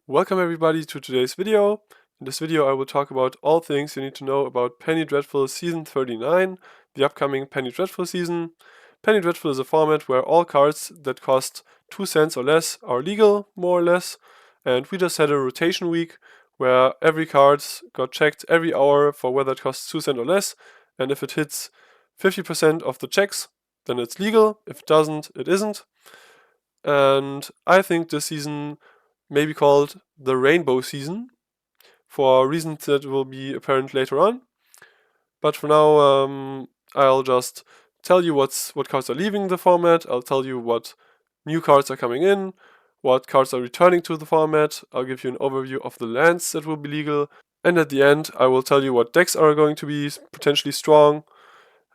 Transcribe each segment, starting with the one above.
Welcome everybody to today's video. In this video I will talk about all things you need to know about Penny Dreadful Season 39, the upcoming Penny Dreadful season. Penny Dreadful is a format where all cards that cost 2 cents or less are legal, more or less, and we just had a rotation week where every card got checked every hour for whether it costs 2 cents or less, and if it hits 50% of the checks, then it's legal. If it doesn't, it isn't. And I think this season may be called the Rainbow Season, for reasons that will be apparent later on. But for now, I'll just tell you what cards are leaving the format. I'll tell you what new cards are coming in, what cards are returning to the format. I'll give you an overview of the lands that will be legal. And at the end, I will tell you what decks are going to be potentially strong.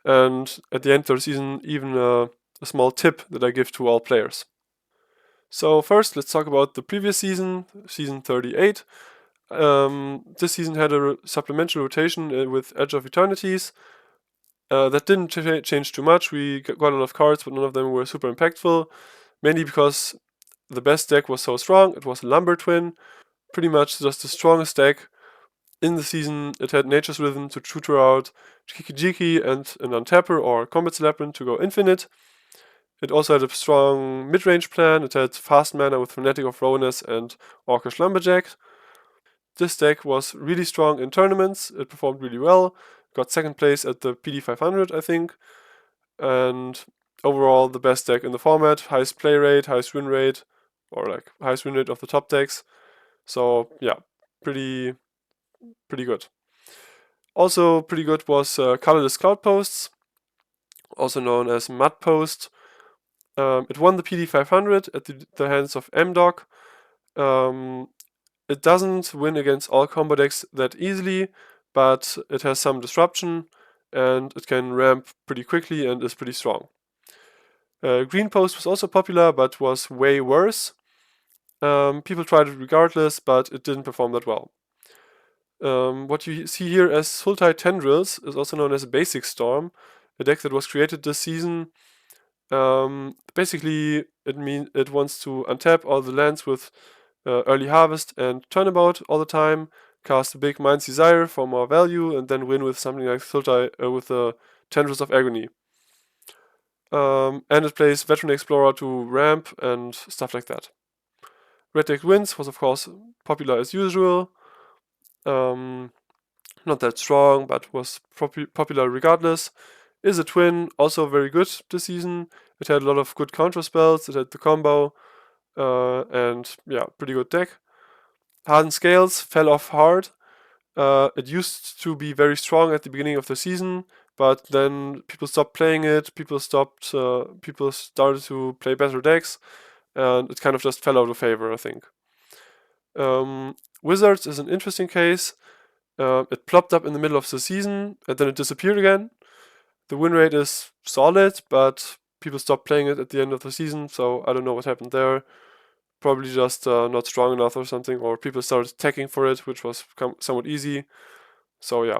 And at the end, there's even a small tip that I give to all players. So first, let's talk about the previous season, season 38. This season had a supplemental rotation with Edge of Eternities. That didn't change too much. We got a lot of cards, but none of them were super impactful. Mainly because the best deck was so strong. It was Lumber Twin, pretty much just the strongest deck in the season. It had Nature's Rhythm to tutor out Jiki and an Untapper or Combat Labyrinth to go infinite. It also had a strong mid-range plan. It had fast mana with Fanatic of Rowness and Orcish Lumberjack. This deck was really strong in tournaments. It performed really well. Got second place at the PD 500, I think. And overall, the best deck in the format. Highest play rate, highest win rate, or like highest win rate of the top decks. So yeah, pretty good. Also pretty good was Colorless Cloud Posts, also known as Mud Post. It won the PD 500 at the hands of M-Dog. It doesn't win against all combo decks that easily, but it has some disruption and it can ramp pretty quickly and is pretty strong. Green Post was also popular, but was way worse. People tried it regardless, but it didn't perform that well. What you see here as Sultai Tendrils is also known as Basic Storm, a deck that was created this season. Basically, it wants to untap all the lands with early harvest and turnabout all the time, cast a big Mind's Desire for more value, and then win with something like Sultai with the Tendrils of Agony. And it plays Veteran Explorer to ramp and stuff like that. Red Deck Wins was of course popular as usual. Not that strong, but was popular regardless. Is a twin, also very good this season. It had a lot of good counter spells, it had the combo, and yeah, pretty good deck. Hardened Scales fell off hard. It used to be very strong at the beginning of the season, but then people stopped playing it, people started to play better decks, and it kind of just fell out of favor, I think. Wizards is an interesting case. It plopped up in the middle of the season, and then it disappeared again. The win rate is solid, but people stopped playing it at the end of the season, so I don't know what happened there. Probably just not strong enough or something, or people started attacking for it, which was somewhat easy. So yeah.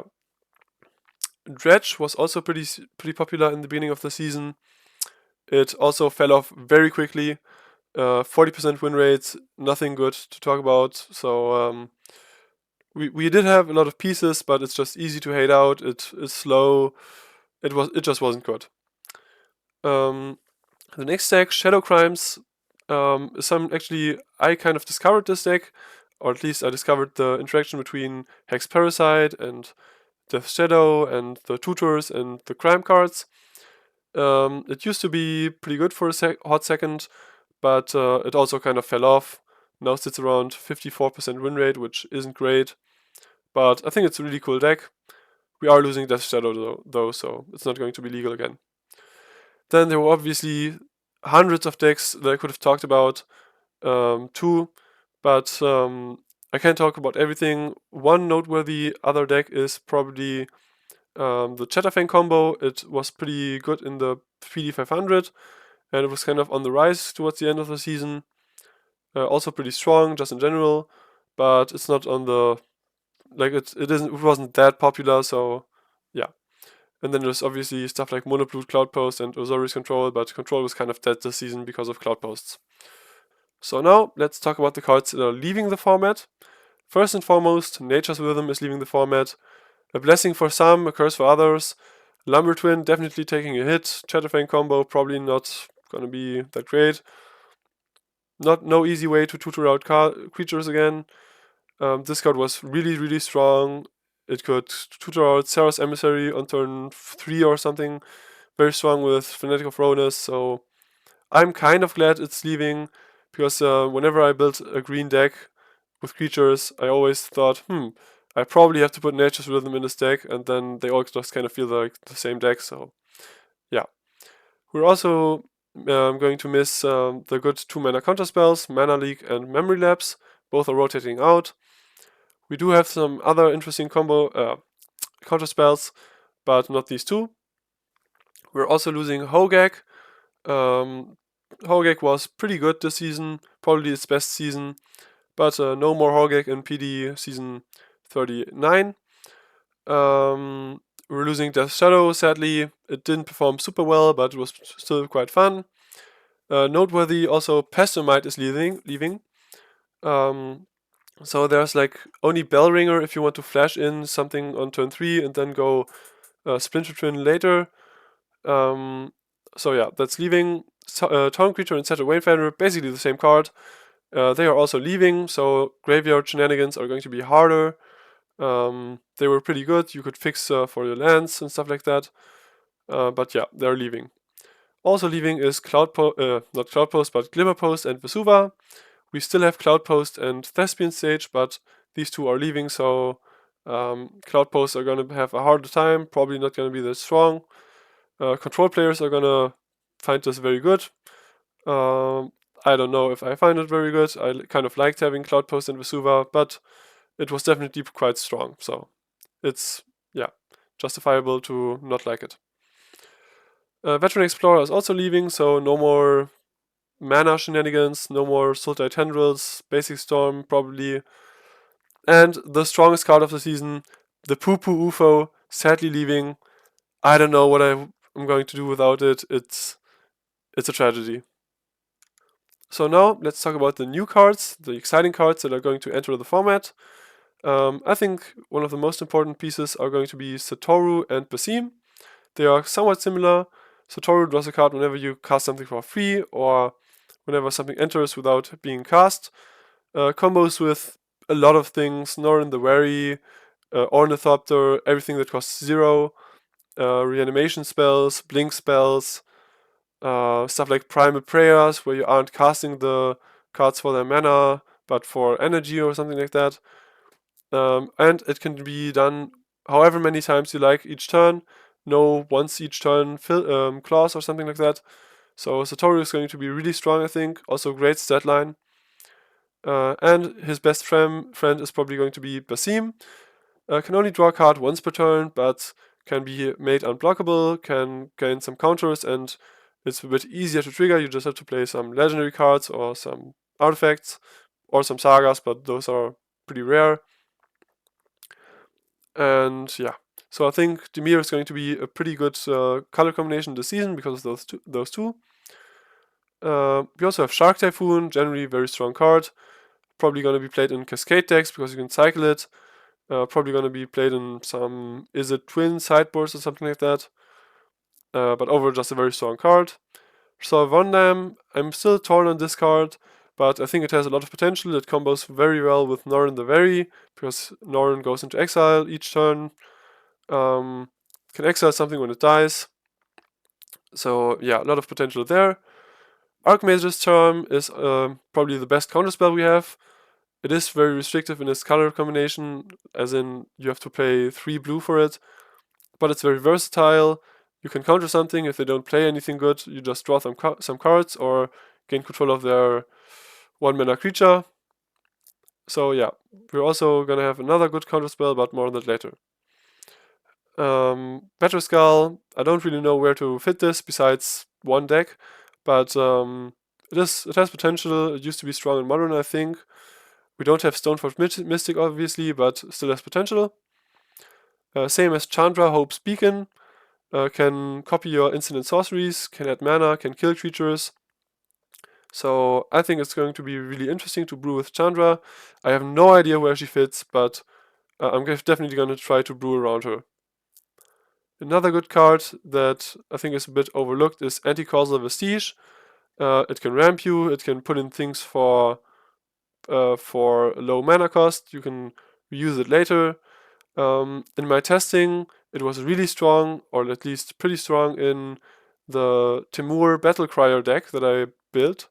Dredge was also pretty popular in the beginning of the season. It also fell off very quickly. 40% win rates, nothing good to talk about. So we did have a lot of pieces, but it's just easy to hate out. It is slow. It just wasn't good. The next deck, Shadow Crimes, is actually I kind of discovered this deck, or at least I discovered the interaction between Hex Parasite and Death Shadow and the tutors and the crime cards. It used to be pretty good for a hot second, but it also kind of fell off. Now sits around 54% win rate, which isn't great, but I think it's a really cool deck. We are losing Death Shadow though, so it's not going to be legal again. Then there were obviously hundreds of decks that I could have talked about too, but I can't talk about everything. One noteworthy other deck is probably the Chatterfang combo. It was pretty good in the PD 500, and it was kind of on the rise towards the end of the season. Also pretty strong, just in general, but it's not on the it wasn't that popular. So yeah. And then there's obviously stuff like Monoblue, Cloud Post, and Osiris Control, but Control was kind of dead this season because of Cloud Posts. So now let's talk about the cards that are leaving the format. First and foremost, Nature's Rhythm is leaving the format. A blessing for some, a curse for others. Lumber Twin definitely taking a hit. Chatterfang combo probably not gonna be that great. No easy way to tutor out creatures again. This card was really strong. It could tutor out Sarah's Emissary on turn 3 or something. Very strong with Fanatic of Ronus, so I'm kind of glad it's leaving, because whenever I built a green deck with creatures, I always thought, I probably have to put Nature's Rhythm in this deck, and then they all just kind of feel like the same deck, so yeah. We're also going to miss the good 2-mana counter spells, Mana Leak and Memory Lapse. Both are rotating out. We do have some other interesting counter spells, but not these two. We're also losing Hogak. Hogak was pretty good this season, probably its best season, but no more Hogak in PD season 39. We're losing Death Shadow, sadly. It didn't perform super well, but it was still quite fun. Noteworthy also, Pestomite is leaving. So there's like only Bellringer if you want to flash in something on turn 3 and then go Splinter Twin later. So yeah, that's leaving. Town Creature and Setter Wayfinder, basically the same card. They are also leaving, so graveyard shenanigans are going to be harder. They were pretty good. You could fix for your lands and stuff like that. But yeah, they're leaving. Also leaving is not Cloudpost, but Glimmerpost and Vesuva. We still have Cloudpost and Thespian Stage, but these two are leaving, so Cloudposts are going to have a harder time, probably not going to be that strong. Control players are going to find this very good. I don't know if I find it very good. I kind of liked having Cloudpost and Vesuva, but it was definitely quite strong, so it's, yeah, justifiable to not like it. Veteran Explorer is also leaving, so no more mana shenanigans, no more Sultai Tendrils, Basic Storm probably. And the strongest card of the season, the Poo Poo UFO, sadly leaving. I don't know what I'm going to do without it. It's a tragedy. So now let's talk about the new cards, the exciting cards that are going to enter the format. I think one of the most important pieces are going to be Satoru and Basim. They are somewhat similar. Satoru draws a card whenever you cast something for free or whenever something enters without being cast. Combos with a lot of things, Norn the Wary, Ornithopter, everything that costs 0, reanimation spells, blink spells, stuff like Primal Prayers, where you aren't casting the cards for their mana, but for energy or something like that. And it can be done however many times you like each turn. No once each turn clause or something like that. So Satoru is going to be really strong, I think. Also great stat line. And his best friend is probably going to be Basim. Can only draw a card once per turn, but can be made unblockable, can gain some counters, and it's a bit easier to trigger. You just have to play some legendary cards or some artifacts or some sagas, but those are pretty rare. And yeah, so I think Dimir is going to be a pretty good color combination this season because of those two. We also have Shark Typhoon, generally very strong card. Probably going to be played in Cascade decks because you can cycle it. Probably going to be played in some Is It Twin sideboards or something like that. But overall, just a very strong card. So Vondam, I'm still torn on this card, but I think it has a lot of potential. It combos very well with Norn the Very, because Norn goes into exile each turn. Can exile something when it dies. So yeah, a lot of potential there. Archmage's Charm is probably the best counterspell we have. It is very restrictive in its color combination, as in you have to pay 3 blue for it, but it's very versatile. You can counter something if they don't play anything good, you just draw some cards or gain control of their 1-mana creature. So yeah, we're also gonna have another good counterspell, but more on that later. Petroskull, I don't really know where to fit this besides one deck, but it has potential. It used to be strong in Modern, I think. We don't have Stoneforge Mystic, obviously, but still has potential. Same as Chandra, Hope's Beacon. Can copy your instant and sorceries, can add mana, can kill creatures. So I think it's going to be really interesting to brew with Chandra. I have no idea where she fits, but I'm definitely going to try to brew around her. Another good card that I think is a bit overlooked is Anti-Causal Vestige. It can ramp you, it can put in things for low mana cost, you can reuse it later. In my testing, it was really strong, or at least pretty strong, in the Timur Battle Crier deck that I built.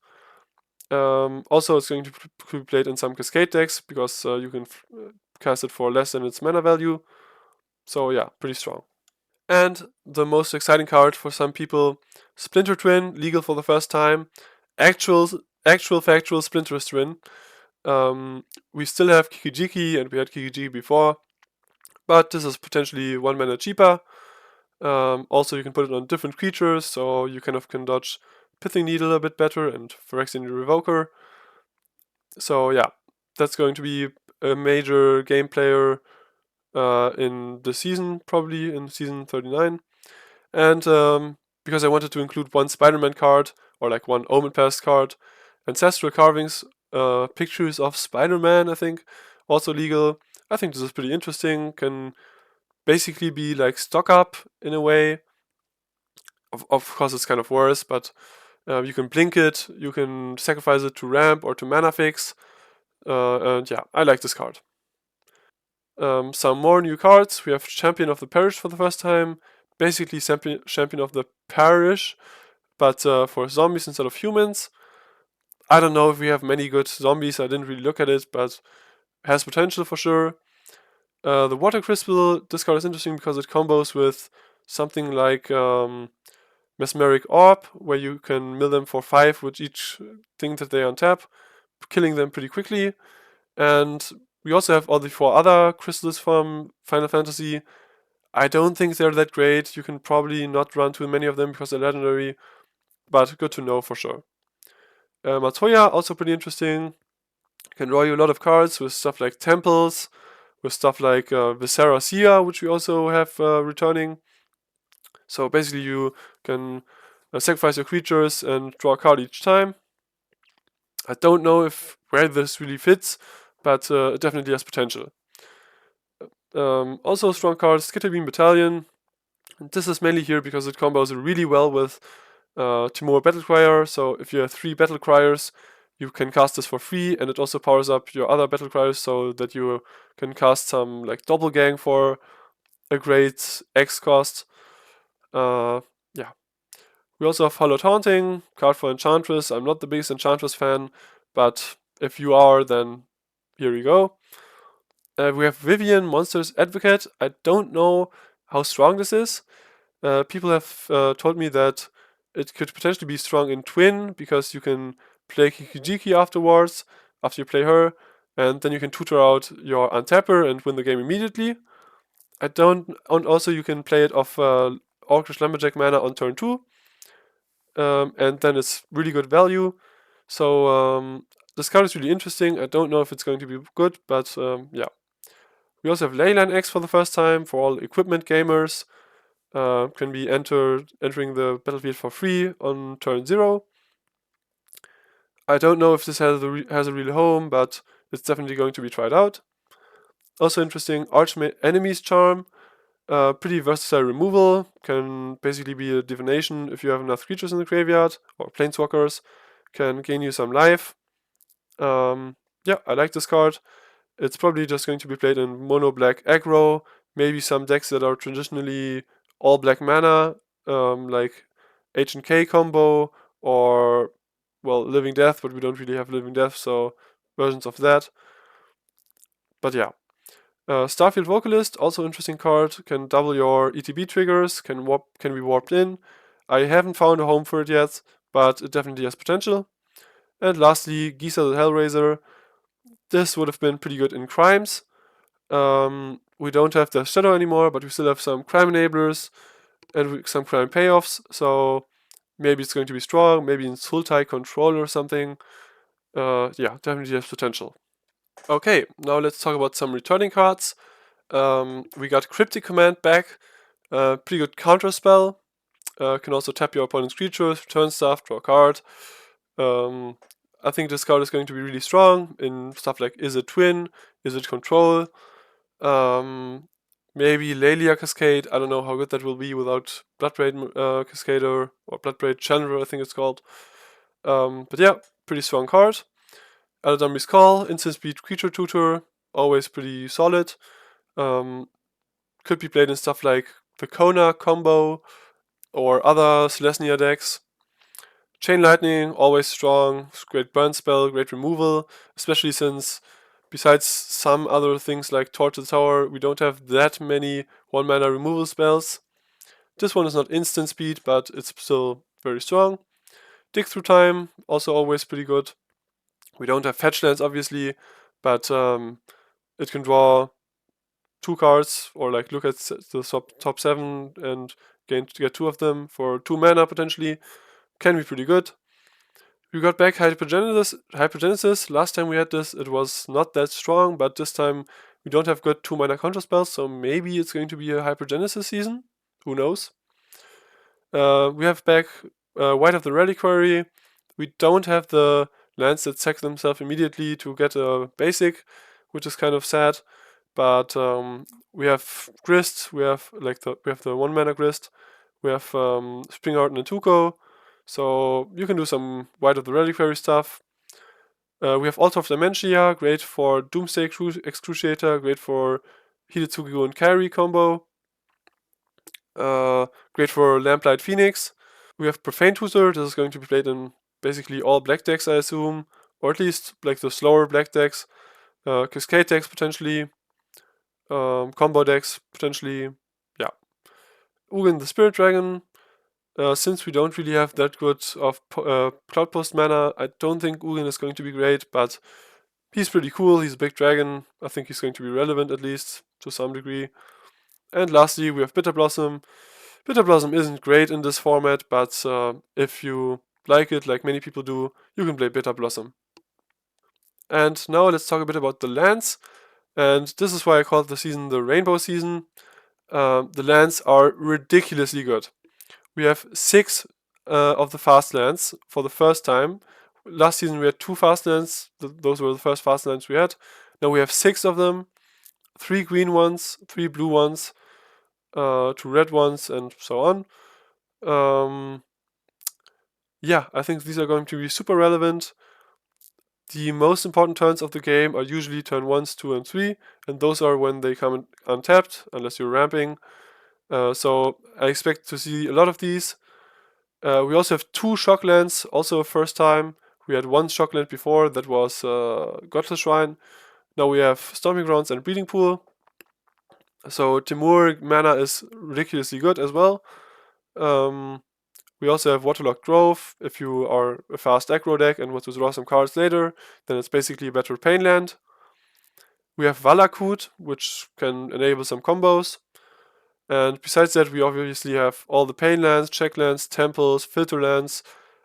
Also, it's going to be played in some Cascade decks, because you can cast it for less than its mana value. So yeah, pretty strong. And the most exciting card for some people, Splinter Twin, legal for the first time. Actual factual Splinter Twin. We still have Kikijiki, and we had Kikijiki before, but this is potentially 1 mana cheaper. Also, you can put it on different creatures, so you kind of can dodge Pithing Needle a bit better and Phyrexian Revoker. So yeah, that's going to be a major game player in the season, probably in season 39. And because I wanted to include one Spider-Man card, or like one Omen Pass card, Ancestral Carvings, pictures of Spider-Man, I think, also legal. I think this is pretty interesting, can basically be like stock up in a way. Of course it's kind of worse, but you can blink it, you can sacrifice it to ramp or to mana fix, and yeah, I like this card. Some more new cards. We have Champion of the Parish for the first time, basically Champion of the Parish, but for zombies instead of humans. I don't know if we have many good zombies, I didn't really look at it, but has potential for sure. The Water Crystal, this card is interesting because it combos with something like Mesmeric Orb, where you can mill them for 5 with each thing that they untap, killing them pretty quickly. And we also have all the 4 other crystals from Final Fantasy. I don't think they're that great. You can probably not run too many of them because they're legendary, but good to know for sure. Matoya, also pretty interesting. Can draw you a lot of cards with stuff like Temples, with stuff like Viscera Sia, which we also have returning. So basically you can sacrifice your creatures and draw a card each time. I don't know where this really fits, but it definitely has potential. Also strong cards, Skitterbeam Battalion. This is mainly here because it combos really well with Timur Battle Crier. So if you have 3 Battle Criers, you can cast this for free, and it also powers up your other Battle Criers so that you can cast some like Doppelgang for a great X cost. Yeah. We also have Hollow Taunting, card for Enchantress. I'm not the biggest Enchantress fan, but if you are, then here you go. We have Vivian, Monsters Advocate. I don't know how strong this is. People have told me that it could potentially be strong in Twin, because you can play Kikijiki afterwards, after you play her, and then you can tutor out your untapper and win the game immediately. And also you can play it off Orcish Lumberjack mana on turn 2, and then it's really good value. So this card is really interesting. I don't know if it's going to be good, but yeah. We also have Leyline X for the first time for all equipment gamers. Can be entering the battlefield for free on turn 0. I don't know if this has a real home, but it's definitely going to be tried out. Also interesting, Enemy's Charm. Pretty versatile removal. Can basically be a divination if you have enough creatures in the graveyard, or planeswalkers. Can gain you some life. Yeah, I like this card. It's probably just going to be played in mono black aggro, maybe some decks that are traditionally all black mana, like H and K combo, or, well, Living Death, but we don't really have Living Death, so versions of that. But yeah. Starfield Vocalist, also interesting card, can double your ETB triggers, can be warped in. I haven't found a home for it yet, but it definitely has potential. And lastly, Gisa the Hellraiser. This would have been pretty good in crimes. We don't have the Shadow anymore, but we still have some crime enablers and some crime payoffs, so maybe it's going to be strong, maybe in Sultai Control or something. Yeah, definitely has potential. Okay, now let's talk about some returning cards. We got Cryptic Command back, pretty good counter spell. Can also tap your opponent's creatures, return stuff, draw a card. I think this card is going to be really strong in stuff like Is It Twin, Is It Control, maybe Lelia Cascade. I don't know how good that will be without Bloodbraid Cascader or Bloodbraid Challenger, I think it's called. But yeah, pretty strong card. Eladamri's Call, instant speed creature tutor, always pretty solid. Could be played in stuff like the Kona combo or other Selesnya decks. Chain Lightning, always strong, great burn spell, great removal, especially since besides some other things like Torch the Tower, we don't have that many 1-mana removal spells. This one is not instant speed, but it's still very strong. Dig Through Time, also always pretty good. We don't have fetch lands, obviously, but it can draw 2 cards, or like look at the top 7 and get 2 of them for 2 mana potentially. Can be pretty good. We got back Hypergenesis. Last time we had this, it was not that strong, but this time we don't have good 2-mana counter spells, so maybe it's going to be a Hypergenesis season. Who knows? We have back White of the Reliquary. We don't have the lands that sack themselves immediately to get a basic, which is kind of sad. But we have Grist. We have the 1-mana Grist. We have Springheart and Tuco. So you can do some White of the Reliquary stuff. We have Altar of Dementia, great for Doomsday Excruciator, great for Hidetsugu and Carry combo. Great for Lamplight Phoenix. We have Profane Tutor. This is going to be played in basically all black decks, I assume, or at least like the slower black decks. Cascade decks potentially. Combo decks potentially. Yeah. Ugin the Spirit Dragon. Since we don't really have that good of Cloudpost mana, I don't think Ugin is going to be great, but he's pretty cool. He's a big dragon. I think he's going to be relevant at least to some degree. And lastly, we have Bitter Blossom. Bitter Blossom isn't great in this format, but if you like it, like many people do, you can play Bitter Blossom. And now let's talk a bit about the lands. And this is why I called the season the Rainbow Season. The lands are ridiculously good. We have 6 of the fast lands for the first time. Last season we had 2 fast lands. Those were the first fast lands we had. Now we have 6 of them. 3 green ones, 3 blue ones, 2 red ones, and so on. Yeah, I think these are going to be super relevant. The most important turns of the game are usually turn 1s, 2, and 3, and those are when they come untapped, unless you're ramping. So I expect to see a lot of these. We also have 2 shock lands, also first time. We had 1 shock land before, that was Godless Shrine. Now we have Stomping Grounds and Breeding Pool. So Timur mana is ridiculously good as well. We also have Waterlogged Grove. If you are a fast aggro deck and want to draw some cards later, then it's basically a better pain land. We have Valakut, which can enable some combos. And besides that, we obviously have all the pain lands, check lands, temples, filter lands,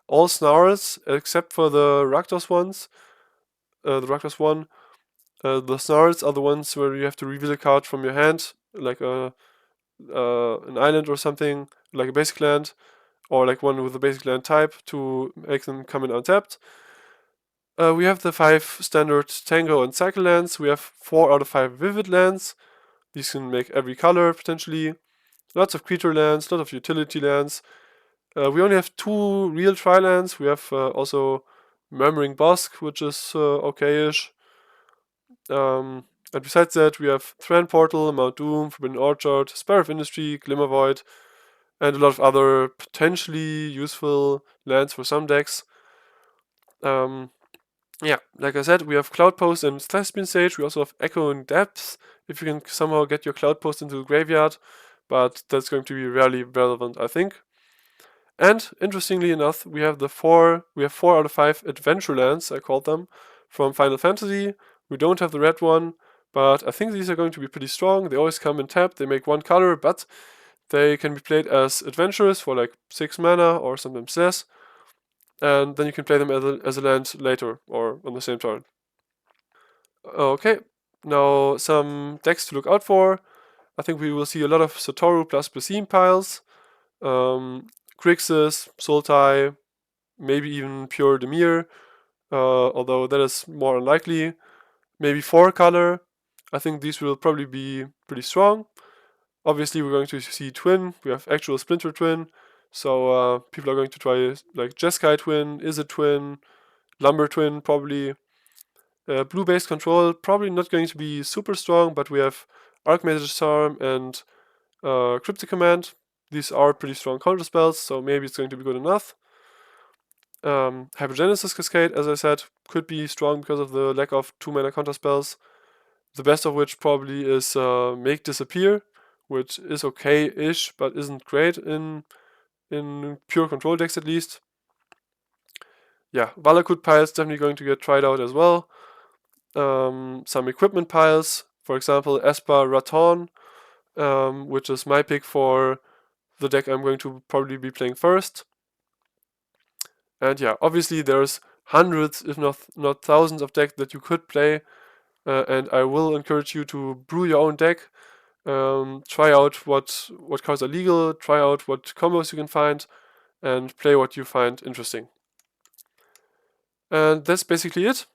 all snarls except for the Rakdos ones. The Rakdos one. The snarls are the ones where you have to reveal a card from your hand, like an island or something, like a basic land, or like one with a basic land type to make them come in untapped. We have the 5 standard Tango and Cycle lands. We have 4 out of 5 Vivid lands. These can make every color potentially. Lots of creature lands, lots of utility lands. We only have 2 real tri lands. We have also Murmuring Bosk, which is okay-ish. And besides that, we have Thran Portal, Mount Doom, Forbidden Orchard, Spire of Industry, Glimmer Void, and a lot of other potentially useful lands for some decks. Yeah, like I said, we have Cloudpost and Thespian Sage. We also have Echo and Depth, if you can somehow get your Cloudpost into the graveyard, but that's going to be rarely relevant, I think. And interestingly enough, we have 4 out of 5 adventure lands, I called them, from Final Fantasy. We don't have the red one, but I think these are going to be pretty strong. They always come in tapped, they make 1 color, but they can be played as adventurous for like 6 mana or sometimes less. And then you can play them as a land later or on the same turn. Okay, now some decks to look out for. I think we will see a lot of Satoru plus Basim piles. Grixis, Sultai, maybe even pure Demir, although that is more unlikely. Maybe 4 color. I think these will probably be pretty strong. Obviously, we're going to see twin. We have actual Splinter twin. So people are going to try like Jeskai twin, Izzet twin, Lumber twin probably. Blue base control probably not going to be super strong, but we have Archmage's Charm and Cryptic Command. These are pretty strong counter spells, so maybe it's going to be good enough. Hypergenesis Cascade, as I said, could be strong because of the lack of 2-mana counter spells. The best of which probably is Make Disappear, which is okay-ish, but isn't great in pure control decks at least. Yeah, Valakut piles definitely going to get tried out as well. Some equipment piles, for example, Esper Raton, which is my pick for the deck I'm going to probably be playing first. And yeah, obviously there's hundreds, if not thousands of decks that you could play, and I will encourage you to brew your own deck. Try out what cards are legal, try out what combos you can find, and play what you find interesting. And that's basically it.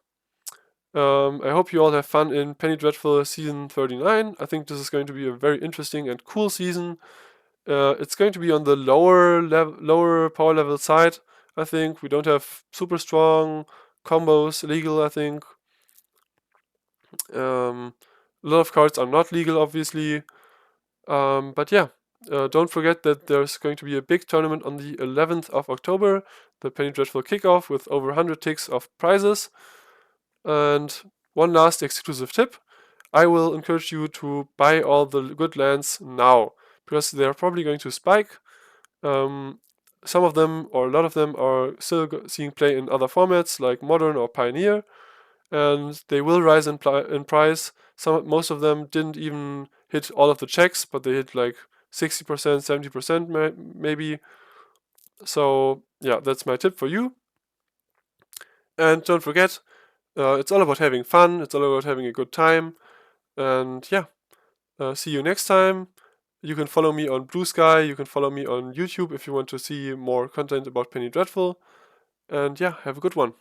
I hope you all have fun in Penny Dreadful Season 39. I think this is going to be a very interesting and cool season. It's going to be on the lower power level side, I think. We don't have super strong combos legal, I think. A lot of cards are not legal, obviously. But yeah, don't forget that there's going to be a big tournament on the 11th of October, the Penny Dreadful kickoff with over 100 ticks of prizes. And one last exclusive tip, I will encourage you to buy all the good lands now, because they're probably going to spike. Some of them, or a lot of them, are still seeing play in other formats like Modern or Pioneer, and they will rise in price. Most of them didn't even hit all of the checks, but they hit like 60%, 70% maybe. So yeah, that's my tip for you. And don't forget, it's all about having fun, it's all about having a good time. And yeah, see you next time. You can follow me on Blue Sky, you can follow me on YouTube if you want to see more content about Penny Dreadful. And yeah, have a good one.